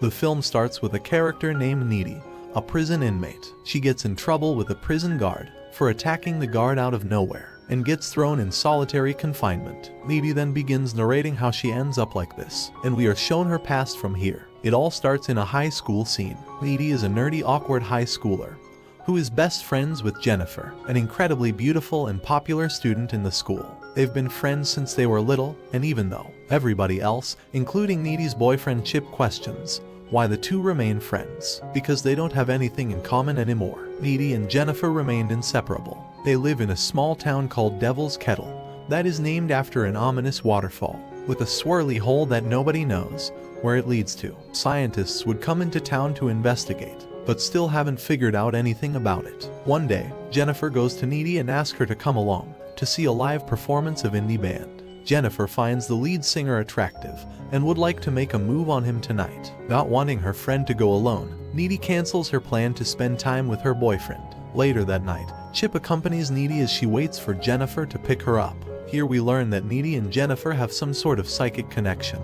The film starts with a character named Needy, a prison inmate. She gets in trouble with a prison guard for attacking the guard out of nowhere and gets thrown in solitary confinement. Needy then begins narrating how she ends up like this, and we are shown her past from here. It all starts in a high school scene. Needy is a nerdy, awkward high schooler who is best friends with Jennifer, an incredibly beautiful and popular student in the school. They've been friends since they were little, and even though everybody else, including Needy's boyfriend Chip, questions why the two remain friends, because they don't have anything in common anymore. Needy and Jennifer remained inseparable. They live in a small town called Devil's Kettle that is named after an ominous waterfall with a swirly hole that nobody knows where it leads to. Scientists would come into town to investigate, but still haven't figured out anything about it. One day, Jennifer goes to Needy and asks her to come along to see a live performance of indie band. Jennifer finds the lead singer attractive and would like to make a move on him tonight. Not wanting her friend to go alone, Needy cancels her plan to spend time with her boyfriend. Later that night, Chip accompanies Needy as she waits for Jennifer to pick her up. Here we learn that Needy and Jennifer have some sort of psychic connection,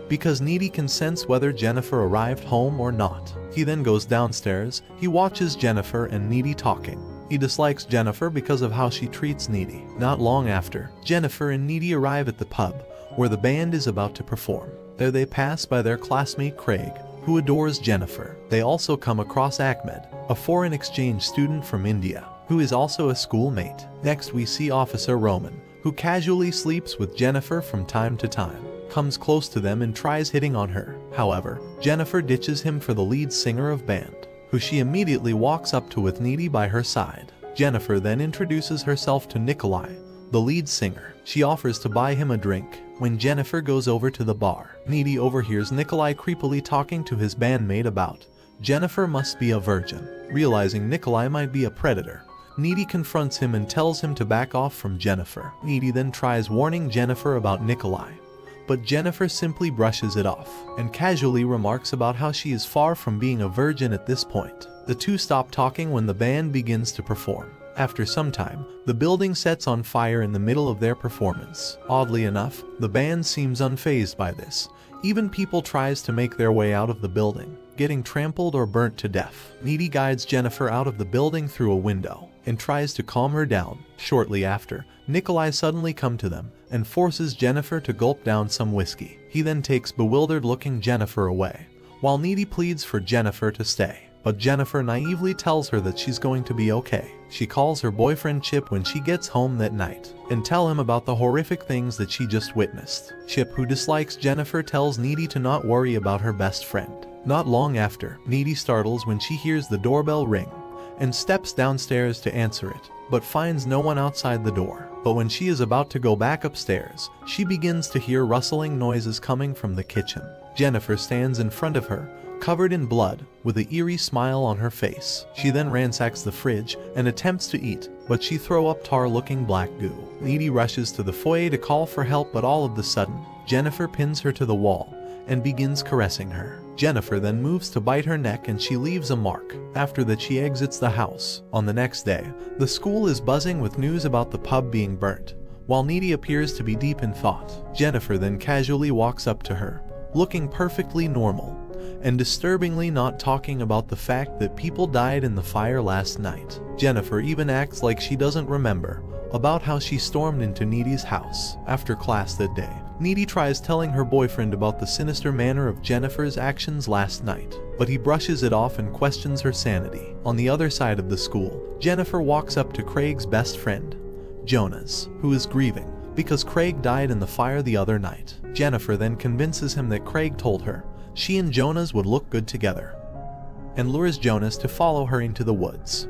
because Needy can sense whether Jennifer arrived home or not. He then goes downstairs. He watches Jennifer and Needy talking. He dislikes Jennifer because of how she treats Needy. Not long after, Jennifer and Needy arrive at the pub where the band is about to perform. There they pass by their classmate Craig, who adores Jennifer. They also come across Ahmed, a foreign exchange student from India, who is also a schoolmate. Next we see Officer Roman, who casually sleeps with Jennifer from time to time, comes close to them and tries hitting on her. However, Jennifer ditches him for the lead singer of band, who she immediately walks up to with Needy by her side. Jennifer then introduces herself to Nikolai, the lead singer. She offers to buy him a drink. When Jennifer goes over to the bar, Needy overhears Nikolai creepily talking to his bandmate about Jennifer must be a virgin. Realizing Nikolai might be a predator, Needy confronts him and tells him to back off from Jennifer. Needy then tries warning Jennifer about Nikolai, but Jennifer simply brushes it off and casually remarks about how she is far from being a virgin at this point. The two stop talking when the band begins to perform. After some time, the building sets on fire in the middle of their performance. Oddly enough, the band seems unfazed by this. Even people tries to make their way out of the building, getting trampled or burnt to death. Needy guides Jennifer out of the building through a window and tries to calm her down. Shortly after, Nikolai suddenly comes to them and forces Jennifer to gulp down some whiskey. He then takes bewildered-looking Jennifer away, while Needy pleads for Jennifer to stay. But Jennifer naively tells her that she's going to be okay. She calls her boyfriend Chip when she gets home that night and tell him about the horrific things that she just witnessed. Chip, who dislikes Jennifer, tells Needy to not worry about her best friend. Not long after, Needy startles when she hears the doorbell ring and steps downstairs to answer it, but finds no one outside the door. But when she is about to go back upstairs, she begins to hear rustling noises coming from the kitchen. Jennifer stands in front of her, covered in blood, with an eerie smile on her face. She then ransacks the fridge and attempts to eat, but she throws up tar-looking black goo. Needy rushes to the foyer to call for help, but all of the sudden, Jennifer pins her to the wall and begins caressing her. Jennifer then moves to bite her neck and she leaves a mark. After that, she exits the house. On the next day, the school is buzzing with news about the pub being burnt. While Needy appears to be deep in thought, Jennifer then casually walks up to her, looking perfectly normal, and disturbingly not talking about the fact that people died in the fire last night. Jennifer even acts like she doesn't remember about how she stormed into Needy's house. After class that day, Needy tries telling her boyfriend about the sinister manner of Jennifer's actions last night, but he brushes it off and questions her sanity. On the other side of the school, Jennifer walks up to Craig's best friend, Jonas, who is grieving because Craig died in the fire the other night. Jennifer then convinces him that Craig told her she and Jonas would look good together, and lures Jonas to follow her into the woods.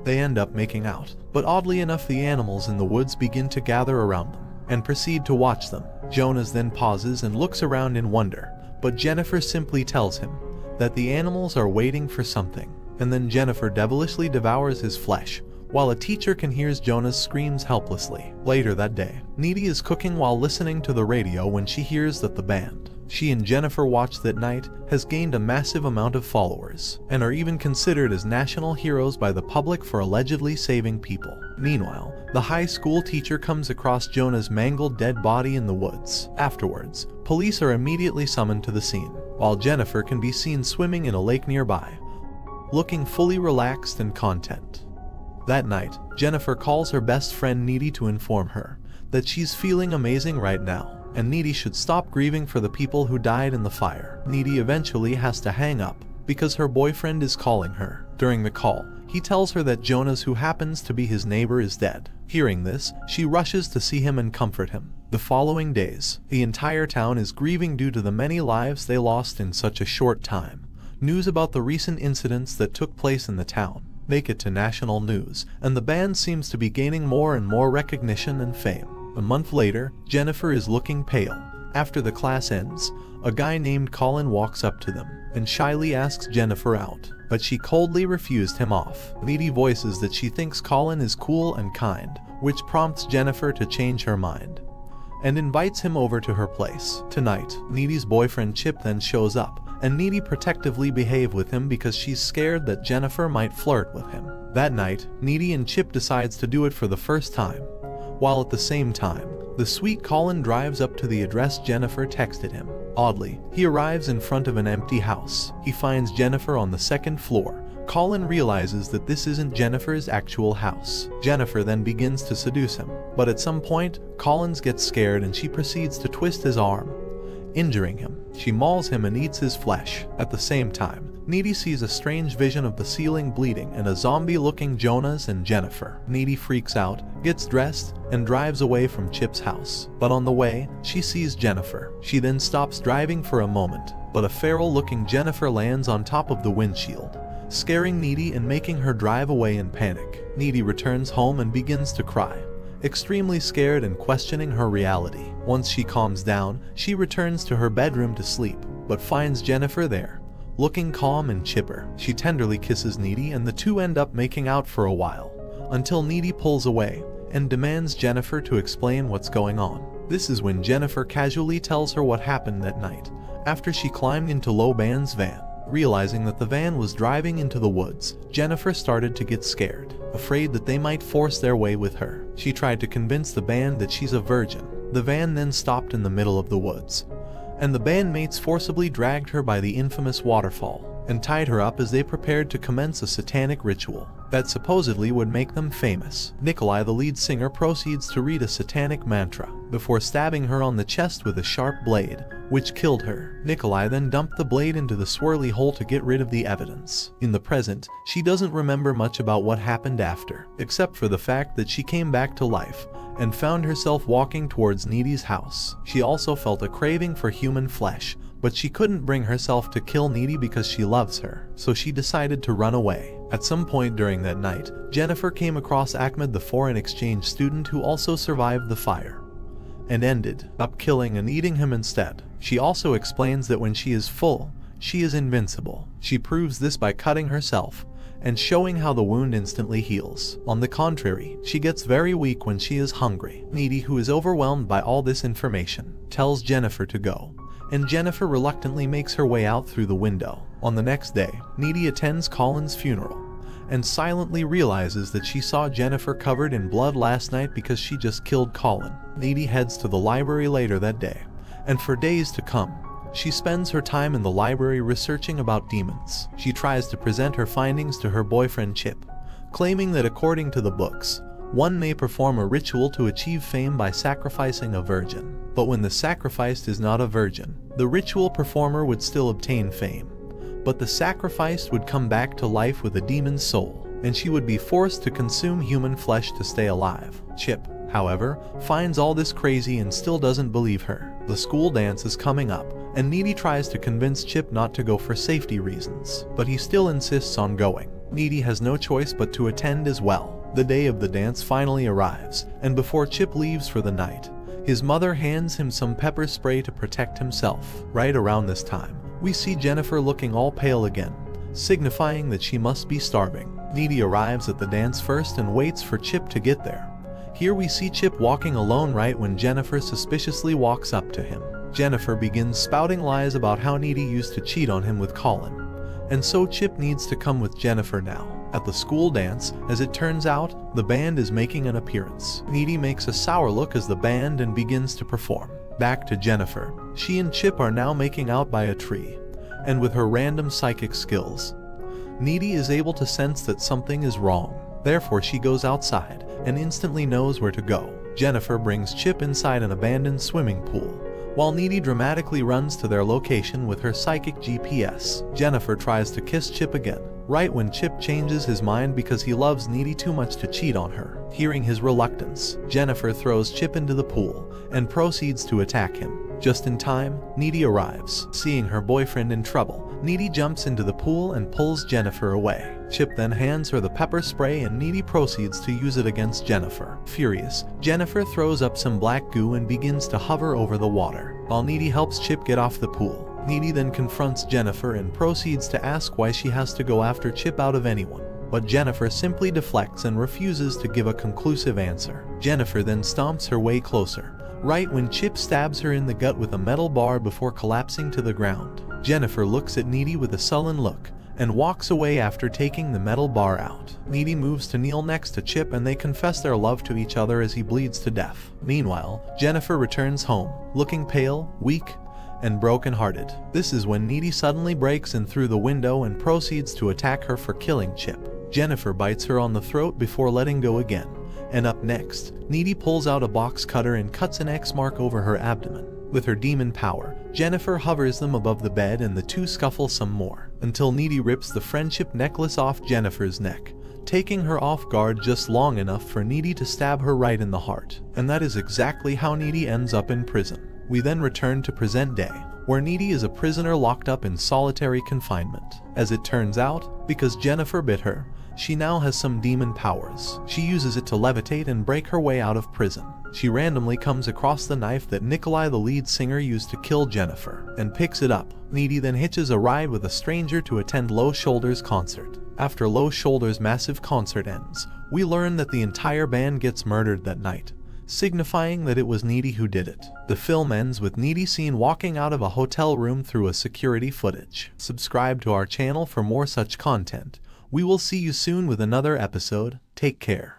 They end up making out, but oddly enough the animals in the woods begin to gather around them and proceed to watch them. Jonas then pauses and looks around in wonder, but Jennifer simply tells him that the animals are waiting for something, and then Jennifer devilishly devours his flesh, while a teacher can hear Jonas screams helplessly. Later that day, Needy is cooking while listening to the radio when she hears that the band she and Jennifer watched that night has gained a massive amount of followers, and are even considered as national heroes by the public for allegedly saving people. Meanwhile, the high school teacher comes across Jonah's mangled dead body in the woods. Afterwards, police are immediately summoned to the scene. while Jennifer can be seen swimming in a lake nearby, looking fully relaxed and content. That night, Jennifer calls her best friend Needy to inform her that she's feeling amazing right now, and Needy should stop grieving for the people who died in the fire. Needy eventually has to hang up because her boyfriend is calling her. During the call, he tells her that Jonas, who happens to be his neighbor, is dead. Hearing this, she rushes to see him and comfort him. The following days, the entire town is grieving due to the many lives they lost in such a short time. News about the recent incidents that took place in the town make it to national news, and the band seems to be gaining more and more recognition and fame. A month later, Jennifer is looking pale. After the class ends, a guy named Colin walks up to them and shyly asks Jennifer out, but she coldly refused him off. Needy voices that she thinks Colin is cool and kind, which prompts Jennifer to change her mind and invites him over to her place. Tonight, Needy's boyfriend Chip then shows up, and Needy protectively behave with him because she's scared that Jennifer might flirt with him. That night, Needy and Chip decides to do it for the first time, while at the same time, the sweet Colin drives up to the address Jennifer texted him. Oddly, he arrives in front of an empty house. He finds Jennifer on the second floor. Colin realizes that this isn't Jennifer's actual house. Jennifer then begins to seduce him, but at some point, Collins gets scared and she proceeds to twist his arm, injuring him. She mauls him and eats his flesh. At the same time, Needy sees a strange vision of the ceiling bleeding and a zombie-looking Jonas and Jennifer. Needy freaks out, gets dressed, and drives away from Chip's house. But on the way, she sees Jennifer. She then stops driving for a moment, but a feral-looking Jennifer lands on top of the windshield, scaring Needy and making her drive away in panic. Needy returns home and begins to cry, extremely scared and questioning her reality. Once she calms down, she returns to her bedroom to sleep, but finds Jennifer there, looking calm and chipper. She tenderly kisses Needy and the two end up making out for a while, until Needy pulls away and demands Jennifer to explain what's going on. This is when Jennifer casually tells her what happened that night, after she climbed into Loban's van. Realizing that the van was driving into the woods, Jennifer started to get scared, afraid that they might force their way with her. She tried to convince the band that she's a virgin. The van then stopped in the middle of the woods, and the bandmates forcibly dragged her by the infamous waterfall and tied her up as they prepared to commence a satanic ritual that supposedly would make them famous. Nikolai, the lead singer, proceeds to read a satanic mantra before stabbing her on the chest with a sharp blade, which killed her. Nikolai then dumped the blade into the swirly hole to get rid of the evidence. In the present, she doesn't remember much about what happened after, except for the fact that she came back to life and found herself walking towards Needy's house. She also felt a craving for human flesh, but she couldn't bring herself to kill Needy because she loves her, so she decided to run away. At some point during that night, Jennifer came across Ahmed, the foreign exchange student who also survived the fire, and ended up killing and eating him instead. She also explains that when she is full, she is invincible. She proves this by cutting herself and showing how the wound instantly heals. On the contrary, she gets very weak when she is hungry. Needy, who is overwhelmed by all this information, tells Jennifer to go, and Jennifer reluctantly makes her way out through the window. On the next day, Needy attends Colin's funeral and silently realizes that she saw Jennifer covered in blood last night because she just killed Colin. Needy heads to the library later that day, and for days to come, she spends her time in the library researching about demons. She tries to present her findings to her boyfriend Chip, claiming that according to the books, one may perform a ritual to achieve fame by sacrificing a virgin. But when the sacrificed is not a virgin, the ritual performer would still obtain fame, but the sacrificed would come back to life with a demon's soul, and she would be forced to consume human flesh to stay alive. Chip, however, finds all this crazy and still doesn't believe her. The school dance is coming up, and Needy tries to convince Chip not to go for safety reasons, but he still insists on going. Needy has no choice but to attend as well. The day of the dance finally arrives, and before Chip leaves for the night, his mother hands him some pepper spray to protect himself. Right around this time, we see Jennifer looking all pale again, signifying that she must be starving. Needy arrives at the dance first and waits for Chip to get there. Here we see Chip walking alone right when Jennifer suspiciously walks up to him. Jennifer begins spouting lies about how Needy used to cheat on him with Colin, and so Chip needs to come with Jennifer now. At the school dance, as it turns out, the band is making an appearance. Needy makes a sour look as the band and begins to perform. Back to Jennifer. She and Chip are now making out by a tree, and with her random psychic skills, Needy is able to sense that something is wrong. Therefore she goes outside and instantly knows where to go. Jennifer brings Chip inside an abandoned swimming pool, while Needy dramatically runs to their location with her psychic GPS. Jennifer tries to kiss Chip again, right when Chip changes his mind because he loves Needy too much to cheat on her. Hearing his reluctance, Jennifer throws Chip into the pool and proceeds to attack him. Just in time, Needy arrives. Seeing her boyfriend in trouble, Needy jumps into the pool and pulls Jennifer away. Chip then hands her the pepper spray and Needy proceeds to use it against Jennifer. Furious, Jennifer throws up some black goo and begins to hover over the water, while Needy helps Chip get off the pool. Needy then confronts Jennifer and proceeds to ask why she has to go after Chip out of anyone. But Jennifer simply deflects and refuses to give a conclusive answer. Jennifer then stomps her way closer, right when Chip stabs her in the gut with a metal bar before collapsing to the ground. Jennifer looks at Needy with a sullen look and walks away after taking the metal bar out. Needy moves to kneel next to Chip and they confess their love to each other as he bleeds to death. Meanwhile, Jennifer returns home, looking pale, weak, and broken-hearted. This is when Needy suddenly breaks in through the window and proceeds to attack her for killing Chip. Jennifer bites her on the throat before letting go again. And up next, Needy pulls out a box cutter and cuts an X mark over her abdomen. With her demon power, Jennifer hovers them above the bed and the two scuffle some more, until Needy rips the friendship necklace off Jennifer's neck, taking her off guard just long enough for Needy to stab her right in the heart. And that is exactly how Needy ends up in prison. We then return to present day, where Needy is a prisoner locked up in solitary confinement. As it turns out, because Jennifer bit her, she now has some demon powers. She uses it to levitate and break her way out of prison. She randomly comes across the knife that Nikolai, the lead singer, used to kill Jennifer, and picks it up. Needy then hitches a ride with a stranger to attend Low Shoulders' concert. After Low Shoulders' massive concert ends, we learn that the entire band gets murdered that night, signifying that it was Needy who did it. The film ends with Needy seen walking out of a hotel room through a security footage. Subscribe to our channel for more such content. We will see you soon with another episode. Take care.